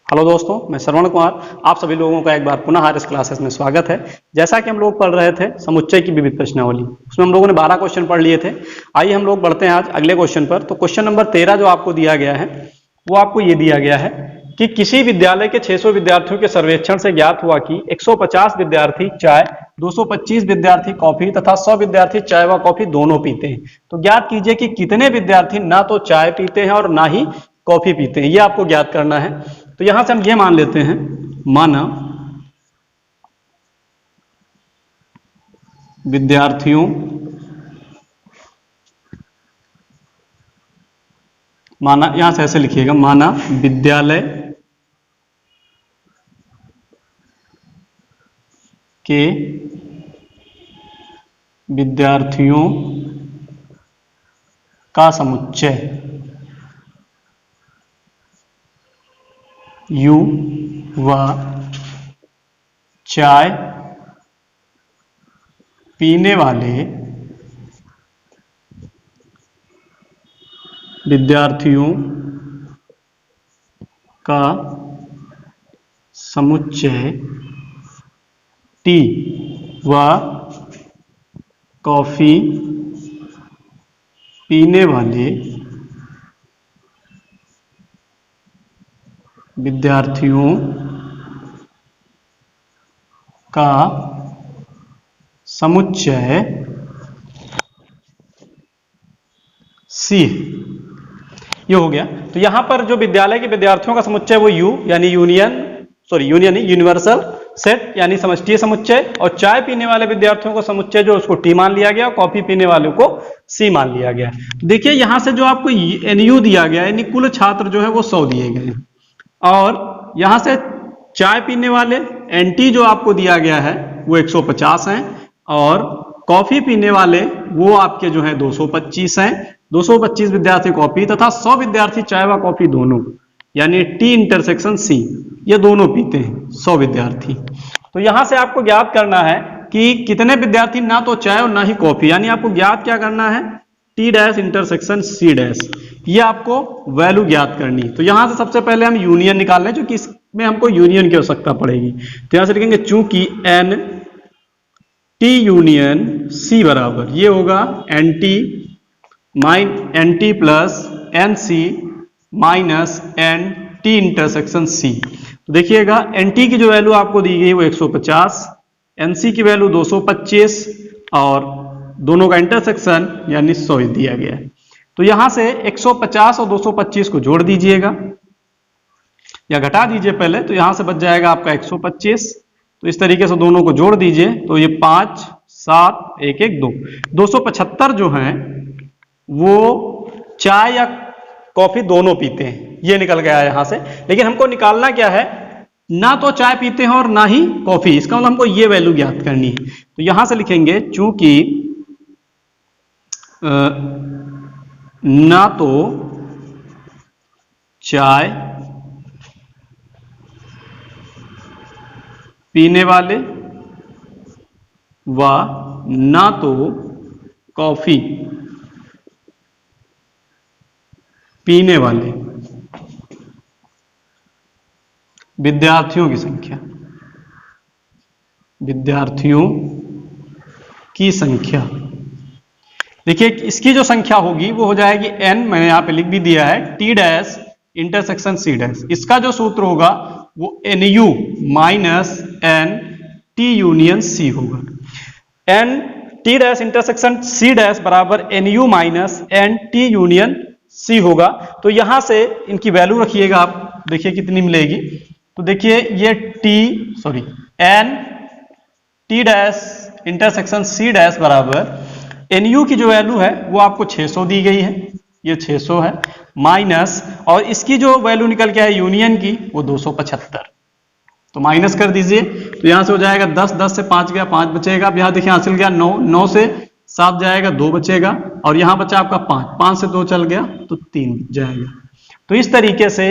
Hello दोस्तों, मैं श्रवण कुमार। आप सभी लोगों का एक बार पुनः आरएस क्लासेस में स्वागत है। जैसा कि हम लोग पढ़ रहे थे समुच्चय की विविध प्रश्नावली, उसमें हम लोगों ने 12 क्वेश्चन पढ़ लिए थे। आइए हम लोग बढ़ते हैं आज अगले क्वेश्चन पर। तो क्वेश्चन नंबर 13 जो आपको दिया गया है वो आपको ये दिया गया है कि किसी विद्यालय के 600 विद्यार्थियों के सर्वेक्षण से ज्ञात हुआ कि 150 विद्यार्थी चाय, 225 विद्यार्थी कॉफी तथा 100 विद्यार्थी चाय व कॉफी दोनों पीते हैं। तो ज्ञात कीजिए कि कितने विद्यार्थी ना तो चाय पीते हैं और ना ही कॉफी पीते हैं, ये आपको ज्ञात करना है। तो यहां से हम ये मान लेते हैं, माना विद्यार्थियों यहां से ऐसे लिखिएगा, माना विद्यालय के विद्यार्थियों का समुच्चय U व चाय पीने वाले विद्यार्थियों का समुच्चय T व कॉफी पीने वाले विद्यार्थियों का समुच्चय C। ये हो गया। तो यहां पर जो विद्यालय के विद्यार्थियों का समुच्चय वो U यानी यूनिवर्सल सेट यानी समष्टीय समुच्चय, और चाय पीने वाले विद्यार्थियों का समुच्चय जो उसको T मान लिया गया और कॉफी पीने वालों को C मान लिया गया। देखिए यहां से जो आपको NU दिया गया यानी कुल छात्र जो है वो 100 दिए गए, और यहां से चाय पीने वाले NT जो आपको दिया गया है वो 150 हैं, और कॉफी पीने वाले वो आपके जो है 225 हैं। 225 विद्यार्थी कॉफी तथा 100 विद्यार्थी चाय व कॉफी दोनों यानी T इंटरसेक्शन C, ये दोनों पीते हैं 100 विद्यार्थी। तो यहां से आपको ज्ञात करना है कि कितने विद्यार्थी ना तो चाय और ना ही कॉफी, यानी आपको ज्ञात क्या करना है, T dash intersection C dash, ये आपको वैल्यू ज्ञात करनी है। तो यहां से सबसे पहले हम यूनियन निकाल लें, क्योंकि इसमें हमको यूनियन की आवश्यकता पड़ेगी। तो यहां से लिखेंगे चूंकि N T यूनियन C बराबर ये होगा NT plus NC minus NT intersection C। तो देखिएगा NT की जो वैल्यू आपको दी गई वो 150, NC की वैल्यू 225 और दोनों का इंटरसेक्शन यानी 100 दिया गया है। तो यहां से 150 और 225 को जोड़ दीजिएगा या घटा दीजिए पहले, तो यहां से बच जाएगा आपका 125। तो इस तरीके से दोनों को जोड़ दीजिए, तो ये 5 7 1 1 2 275 जो हैं वो चाय या कॉफी दोनों पीते हैं, ये निकल गया यहां से। लेकिन हमको निकालना क्या है, ना तो चाय पीते हैं और ना ही कॉफी, इसका मतलब हमको ये वैल्यू ज्ञात करनी है। तो यहां से लिखेंगे चूंकि ना तो चाय पीने वाले व ना तो कॉफी पीने वाले विद्यार्थियों की संख्या, देखिए इसकी जो संख्या होगी वो हो जाएगी N, मैंने यहां पे लिख भी दिया है, T dash intersection C dash. इसका जो सूत्र होगा वो NU minus NT union C होगा। NT dash intersection C dash बराबर NU minus NT union C होगा। तो यहां से इनकी वैल्यू रखिएगा, आप देखिए कितनी मिलेगी। तो देखिए ये NT dash intersection C dash बराबर NU की जो वैल्यू है वो आपको 600 दी गई है, ये 600 है, माइनस और इसकी जो वैल्यू निकल के है यूनियन की वो 275, तो माइनस कर दीजिए। तो यहां से हो जाएगा 10, 10 से 5 गया, 5 बचेगा। अब यहां देखिए हासिल गया 9, 9 से 7 जाएगा, 2 बचेगा, और यहां बचा आपका 5, 5 से 2 चल गया तो 3 जाएगा। तो इस तरीके से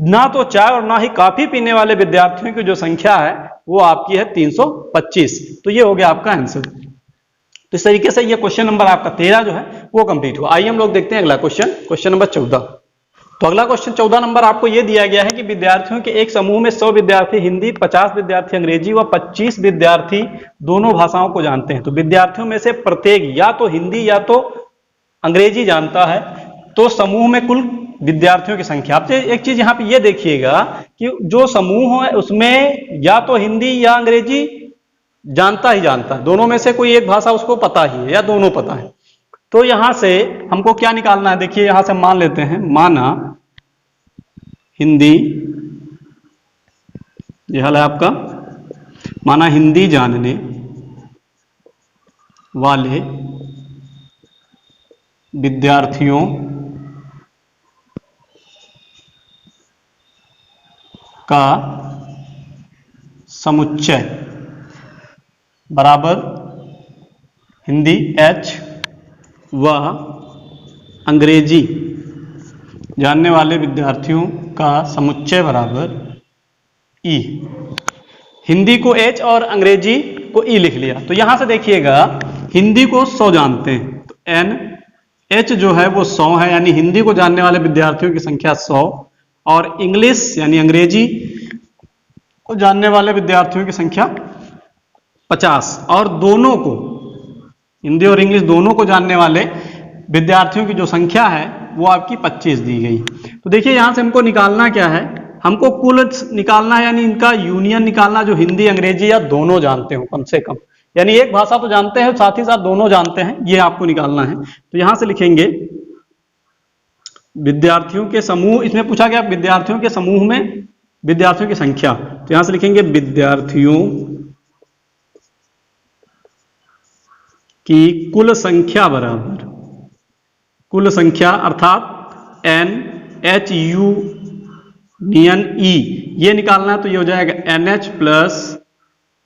ना तो चाय और ना ही कॉफी पीने वाले विद्यार्थियों की जो संख्या है वो आपकी है 325। तो ये हो गया आपका आंसर। तो इस तरीके से ये क्वेश्चन नंबर आपका 13 जो है वो कंप्लीट हुआ। आइए हम लोग देखते हैं अगला क्वेश्चन, क्वेश्चन नंबर 14। तो अगला क्वेश्चन 14 नंबर आपको यह दिया गया है कि विद्यार्थियों के एक समूह में 100 विद्यार्थी हिंदी, 50 विद्यार्थी अंग्रेजी व 25 विद्यार्थी दोनों भाषाओं को जानते हैं। तो विद्यार्थियों में से प्रत्येक या तो हिंदी या तो अंग्रेजी जानता है, तो समूह में कुल विद्यार्थियों की संख्या। आपसे एक चीज यहाँ पे ये देखिएगा कि जो समूह है उसमें या तो हिंदी या अंग्रेजी जानता ही जानता है, दोनों में से कोई एक भाषा उसको पता ही है या दोनों पता है। तो यहां से हमको क्या निकालना है, देखिए यहां से मान लेते हैं, माना हिंदी, यह है आपका, माना हिंदी जानने वाले विद्यार्थियों का समुच्चय बराबर हिंदी H व अंग्रेजी जानने वाले विद्यार्थियों का समुच्चय बराबर E। हिंदी को H और अंग्रेजी को E लिख लिया। तो यहां से देखिएगा हिंदी को 100 जानते हैं, तो NH जो है वो 100 है, यानी हिंदी को जानने वाले विद्यार्थियों की संख्या 100, और इंग्लिश यानी अंग्रेजी को जानने वाले विद्यार्थियों की संख्या 50, और दोनों को, हिंदी और इंग्लिश दोनों को जानने वाले विद्यार्थियों की जो संख्या है वो आपकी 25 दी गई। तो देखिए यहां से हमको निकालना क्या है, हमको कुल निकालना है, यानी इनका यूनियन निकालना, जो हिंदी अंग्रेजी या दोनों जानते हो कम से कम, यानी एक भाषा तो जानते हैं साथ ही साथ दोनों जानते हैं, ये आपको निकालना है। तो यहां से लिखेंगे विद्यार्थियों के समूह, इसमें पूछा गया विद्यार्थियों के समूह में विद्यार्थियों की संख्या, तो यहां से लिखेंगे विद्यार्थियों की कुल संख्या बराबर, कुल संख्या अर्थात NH यूनियन E, ये निकालना है। तो ये हो जाएगा NH plus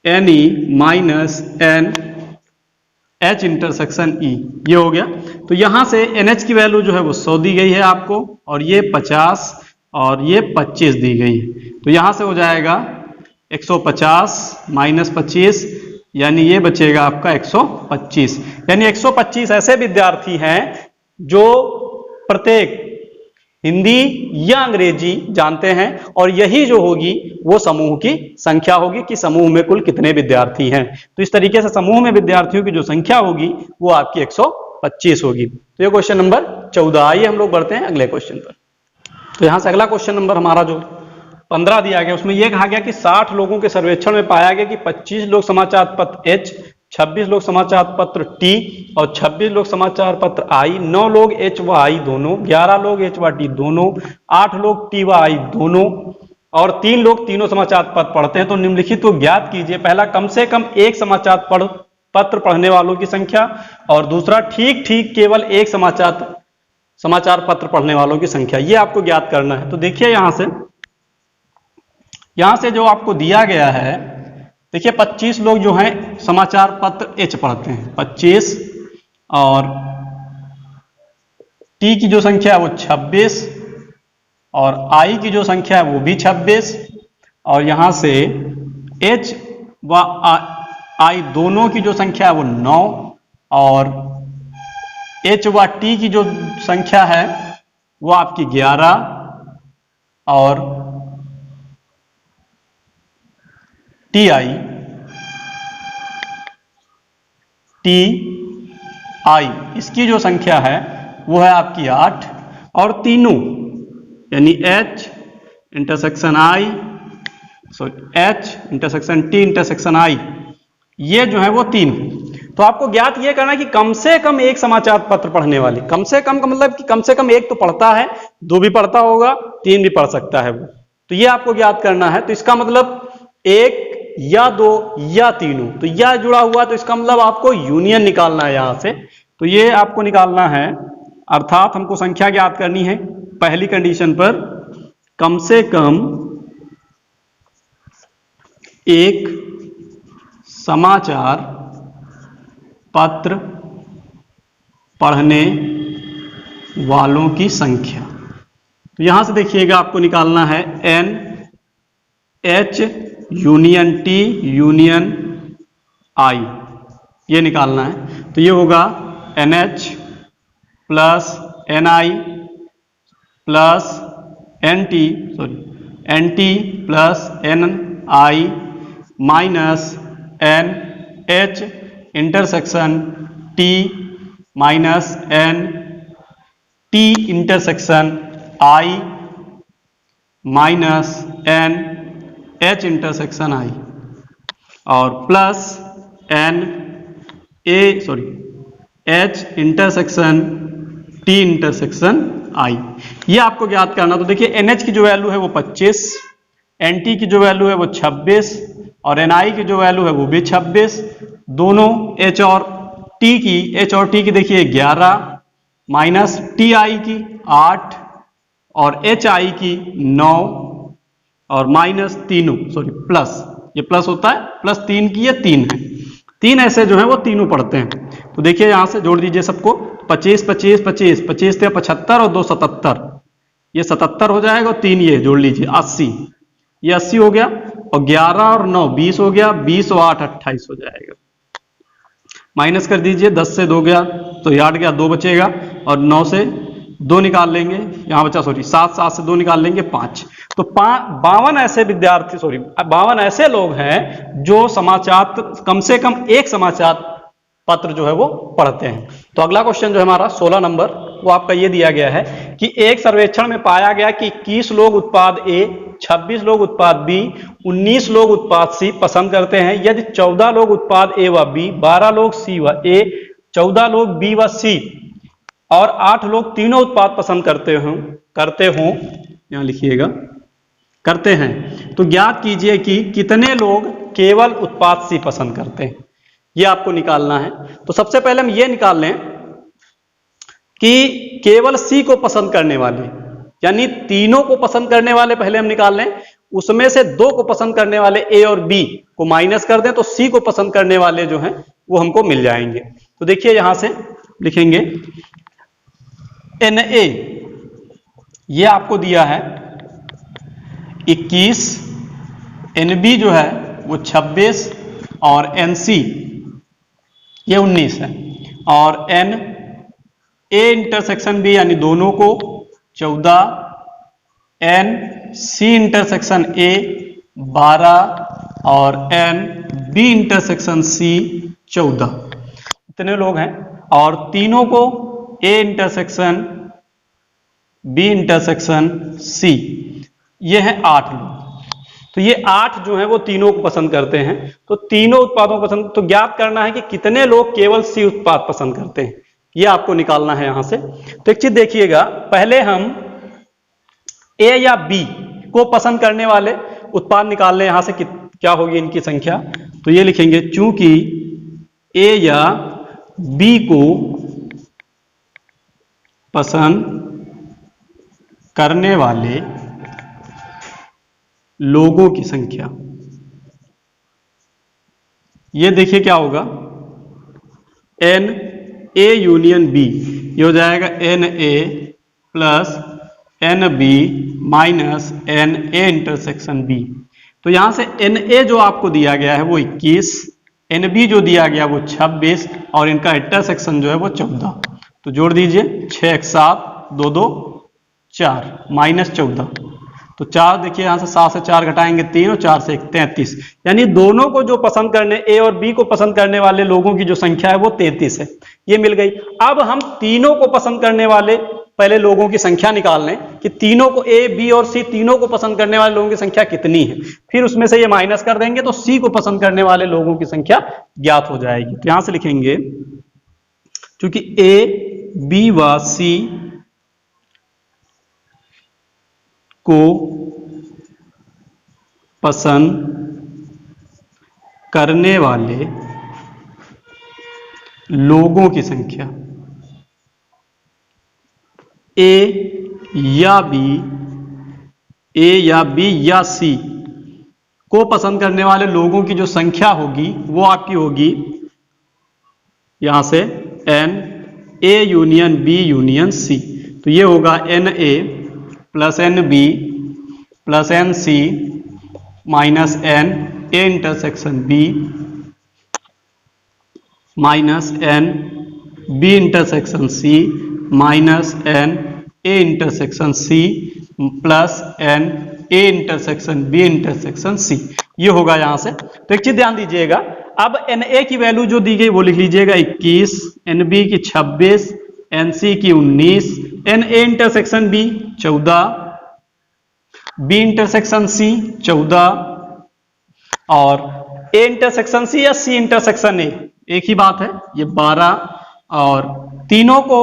NE minus NH intersection E, ये हो गया। तो यहां से NH की वैल्यू जो है वो 100 दी गई है आपको, और ये 50 और ये 25 दी गई है। तो यहां से हो जाएगा 150 माइनस 25, यानी ये बचेगा आपका 125, यानी 125 ऐसे विद्यार्थी हैं जो प्रत्येक हिंदी या अंग्रेजी जानते हैं, और यही जो होगी वो समूह की संख्या होगी कि समूह में कुल कितने विद्यार्थी हैं। तो इस तरीके से समूह में विद्यार्थियों की जो संख्या होगी वो आपकी 125 होगी। तो ये क्वेश्चन नंबर 14। आइए हम लोग बढ़ते हैं अगले क्वेश्चन पर। तो यहां से अगला क्वेश्चन नंबर हमारा जो 15 दिया गया, उसमें यह कहा गया कि 60 लोगों के सर्वेक्षण में पाया गया कि 25 लोग समाचार पत्र H, 26 लोग समाचार पत्र T और 26 लोग समाचार पत्र I, 9 लोग H व I दोनों, 11 लोग H व T दोनों, 8 लोग T व I दोनों, और 3 लोग तीनों समाचार पत्र पढ़ते हैं। तो निम्नलिखित को ज्ञात कीजिए। पहला, कम से कम एक समाचार पत्र पढ़ने वालों की संख्या, और दूसरा, ठीक ठीक केवल एक समाचार पत्र पढ़ने वालों की संख्या। ये आपको ज्ञात करना है। तो देखिए यहां से जो आपको दिया गया है, देखिए 25 लोग जो हैं समाचार पत्र H पढ़ते हैं, 25, और T की जो संख्या है वो 26, और I की जो संख्या है वो भी 26, और यहां से H व I दोनों की जो संख्या है वो 9, और H व T की जो संख्या है वो आपकी 11, और TI इसकी जो संख्या है वो है आपकी 8, और तीनों यानी H intersection I, H intersection T intersection I, ये जो है वो 3। तो आपको ज्ञात ये करना है कि कम से कम एक समाचार पत्र पढ़ने वाली, कम से कम का मतलब कि कम से कम एक तो पढ़ता है, 2 भी पढ़ता होगा, 3 भी पढ़ सकता है वो, तो ये आपको ज्ञात करना है। तो इसका मतलब 1 या 2 या तीनों, तो यह जुड़ा हुआ, तो इसका मतलब आपको यूनियन निकालना है यहां से। तो ये आपको निकालना है, अर्थात हमको संख्या ज्ञात करनी है। पहली कंडीशन पर कम से कम एक समाचार पत्र पढ़ने वालों की संख्या। तो यहां से देखिएगा आपको निकालना है NH union T union I, ये निकालना है। तो ये होगा NH plus NI plus N T plus N I minus N H intersection T minus N T intersection I minus N H intersection I और plus N H intersection T intersection I. ये आपको ज्ञात करना। तो देखिए NH की जो value है वो 25, NT की जो वैल्यू है वो 26 और NI की जो वैल्यू है वो भी 26। दोनों H और T की देखिए 11 माइनस TI की 8 और HI की 9 और माइनस प्लस, ये प्लस होता है, प्लस 3 की ये 3 है। 3 ऐसे जो है वो तीनों पढ़ते हैं। तो देखिए यहां से जोड़ दीजिए सबको, 25 25 25 25 थे 75 और 2 77, ये 77 हो जाएगा और 3 ये जोड़ लीजिए 80, ये 80 हो गया और 11 और 9 20 हो गया, 20 और 8 28 हो जाएगा। माइनस कर दीजिए, 10 से 2 गया तो ये 8 गया, 2 बचेगा और 9 से 2 निकाल लेंगे, यहाँ बचा 7 से 2 निकाल लेंगे 5। तो 52 ऐसे विद्यार्थी 52 ऐसे लोग हैं जो समाचार कम से कम एक समाचार पत्र जो है वो पढ़ते हैं। तो अगला क्वेश्चन जो है हमारा 16 नंबर, वो आपका ये दिया गया है कि एक सर्वेक्षण में पाया गया कि 21 लोग उत्पाद ए, 26 लोग उत्पाद बी, 19 लोग उत्पाद सी पसंद करते हैं। यदि 14 लोग उत्पाद ए व बी, 12 लोग सी व ए, 14 लोग बी व सी और 8 लोग तीनों उत्पाद पसंद करते हों, यहां लिखिएगा, करते हैं, तो ज्ञात कीजिए कि कितने लोग केवल उत्पाद सी पसंद करते हैं। ये आपको निकालना है। तो सबसे पहले हम ये निकाल लें कि केवल सी को पसंद करने वाले, यानी तीनों को पसंद करने वाले पहले हम निकाल लें, उसमें से 2 को पसंद करने वाले ए और बी को माइनस कर दें तो सी को पसंद करने वाले जो हैं वो हमको मिल जाएंगे। तो देखिए यहां से लिखेंगे Na, ये आपको दिया है 21, Nb जो है वो 26 और Nc ये 19 है और N A इंटरसेक्शन B यानी दोनों को 14, N C इंटरसेक्शन A 12 और N B इंटरसेक्शन C 14, इतने लोग हैं। और तीनों को A intersection B intersection C, ये है 8 लोग। तो ये 8 जो है वो तीनों को पसंद करते हैं। तो तीनों उत्पादों को पसंद, तो ज्ञात करना है कि कितने लोग केवल सी उत्पाद पसंद करते हैं, ये आपको निकालना है यहां से। तो एक चीज देखिएगा, पहले हम ए या बी को पसंद करने वाले उत्पाद निकाल लें, यहां से क्या होगी इनकी संख्या। तो ये लिखेंगे चूंकि ए या बी को पसंद करने वाले लोगों की संख्या, ये देखिए क्या होगा, एन ए यूनियन बी, ये हो जाएगा n A plus n B minus n A intersection B. तो यहां से एन ए जो आपको दिया गया है वो 21, एन बी जो दिया गया वो 26 और इनका इंटरसेक्शन जो है वो 14। तो जोड़ दीजिए 6 1 7 2 2 4 माइनस 14। तो 4 देखिए यहां से 7 से 4 घटाएंगे 3 और 4 से 1 33, यानी दोनों को जो पसंद करने, ए और बी को पसंद करने वाले लोगों की जो संख्या है वो 33 है, ये मिल गई। अब हम तीनों को पसंद करने वाले पहले लोगों की संख्या निकाल लें कि तीनों को, ए बी और सी तीनों को पसंद करने वाले लोगों की संख्या कितनी है, फिर उसमें से ये माइनस कर देंगे तो सी को पसंद करने वाले लोगों की संख्या ज्ञात हो जाएगी। तो यहां से लिखेंगे क्योंकि ए बी व सी को पसंद करने वाले लोगों की संख्या, ए या बी या सी को पसंद करने वाले लोगों की जो संख्या होगी वो आपकी होगी यहां से n A union B union C. तो ये होगा n A plus n B plus n C minus n A intersection B minus n B intersection C minus n A intersection C plus n A intersection B intersection C, ये होगा यहां से। तो एक चीज ध्यान दीजिएगा, अब एन ए की वैल्यू जो दी गई वो लिख लीजिएगा 21, एन बी की 26, एन सी की 19, n A intersection B 14, B intersection C 14 और ए इंटरसेक्शन सी या सी इंटरसेक्शन ए एक ही बात है, ये 12 और तीनों को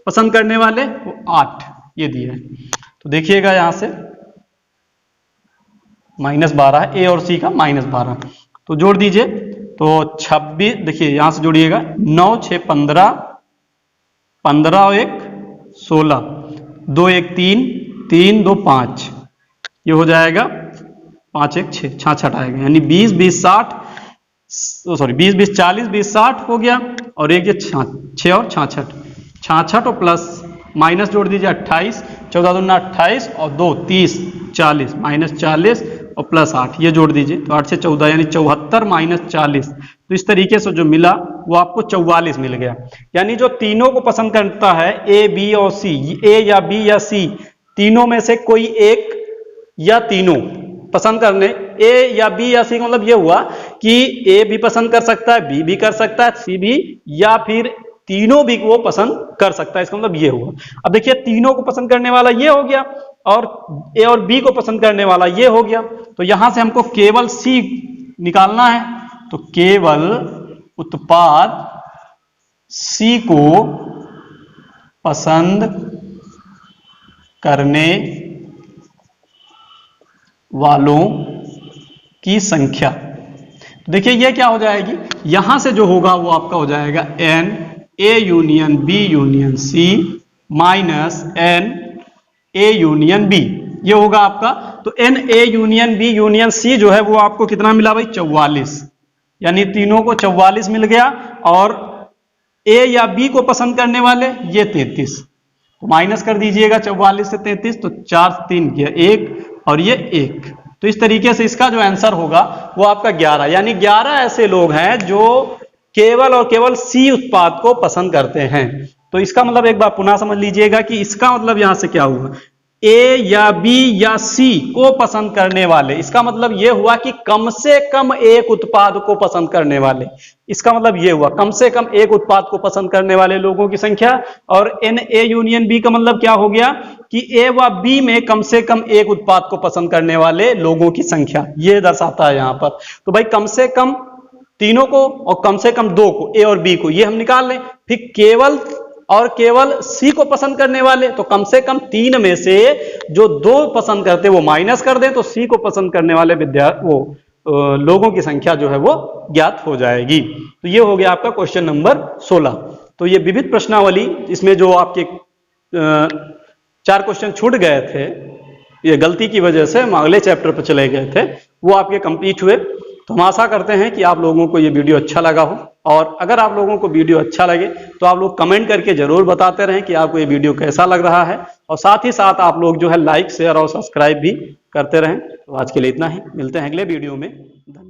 पसंद करने वाले वो 8 ये दिए है। तो देखिएगा यहां से -12 है, ए और सी का -12, तो जोड़ दीजिए तो 26, देखिए यहां से जोड़िएगा 9 6 15, 15 और 1 16, 2 1 3, 3 2 5, ये हो जाएगा 5 1 6, 66 आएगा, यानी 20 20 60, सॉरी 20 20 40 20 60 हो गया और एक ये 6 और 66, 66 और प्लस माइनस जोड़ दीजिए 28, 14 दूना 28 और 2 30 40, -40 और प्लस 8 ये जोड़ दीजिए तो 8 से 14 यानी 74 - 40, तो इस तरीके से जो मिला वो आपको 44 मिल गया। यानी जो तीनों को पसंद करता है ए बी और सी, ए या बी या सी तीनों में से कोई एक या तीनों पसंद करने, ए या बी या सी का मतलब ये हुआ कि ए भी पसंद कर सकता है, बी भी कर सकता है, सी भी, या फिर तीनों भी वो पसंद कर सकता है, इसका मतलब ये हुआ। अब देखिए तीनों को पसंद करने वाला ये हो गया और ए और बी को पसंद करने वाला ये हो गया, तो यहां से हमको केवल सी निकालना है, तो केवल उत्पाद सी को पसंद करने वालों की संख्या। तो देखिए ये क्या हो जाएगी, यहां से जो होगा वो आपका हो जाएगा n A union B union C minus n A union B, ये होगा आपका। तो n A union B union C जो है वो आपको कितना मिला भाई 44, यानी तीनों को 44 मिल गया और ए या बी को पसंद करने वाले ये 33, तो माइनस कर दीजिएगा 44 से 33, तो 4 3 गया 1 और ये 1, तो इस तरीके से इसका जो आंसर होगा वो आपका 11, यानी 11 ऐसे लोग हैं जो केवल और केवल सी उत्पाद को पसंद करते हैं। तो इसका मतलब एक बार पुनः समझ लीजिएगा कि इसका मतलब यहां से क्या हुआ, ए या बी या सी को पसंद करने वाले, इसका मतलब यह हुआ कि कम से कम एक उत्पाद को पसंद करने वाले, इसका मतलब यह हुआ कम से कम एक उत्पाद को पसंद करने वाले लोगों की संख्या। और एन ए यूनियन बी का मतलब क्या हो गया कि ए व बी में कम से कम एक उत्पाद को पसंद करने वाले लोगों की संख्या, यह दर्शाता है यहां पर। तो भाई कम से कम तीनों को और कम से कम दो को, ए और बी को, ये हम निकाल लें। फिर केवल और केवल सी को पसंद करने वाले, तो कम से कम 3 में से जो 2 पसंद करते वो माइनस कर दें, तो सी को पसंद करने वाले लोगों की संख्या जो है वो ज्ञात हो जाएगी। तो ये हो गया आपका क्वेश्चन नंबर 16। तो ये विविध प्रश्नावली, इसमें जो आपके 4 क्वेश्चन छूट गए थे ये गलती की वजह से, हम अगले चैप्टर पर चले गए थे, वो आपके कंप्लीट हुए। तो हम आशा करते हैं कि आप लोगों को ये वीडियो अच्छा लगा हो, और अगर आप लोगों को वीडियो अच्छा लगे तो आप लोग कमेंट करके जरूर बताते रहें कि आपको ये वीडियो कैसा लग रहा है, और साथ ही साथ आप लोग जो है लाइक शेयर और सब्सक्राइब भी करते रहें। तो आज के लिए इतना ही, मिलते हैं अगले वीडियो में। धन्यवाद।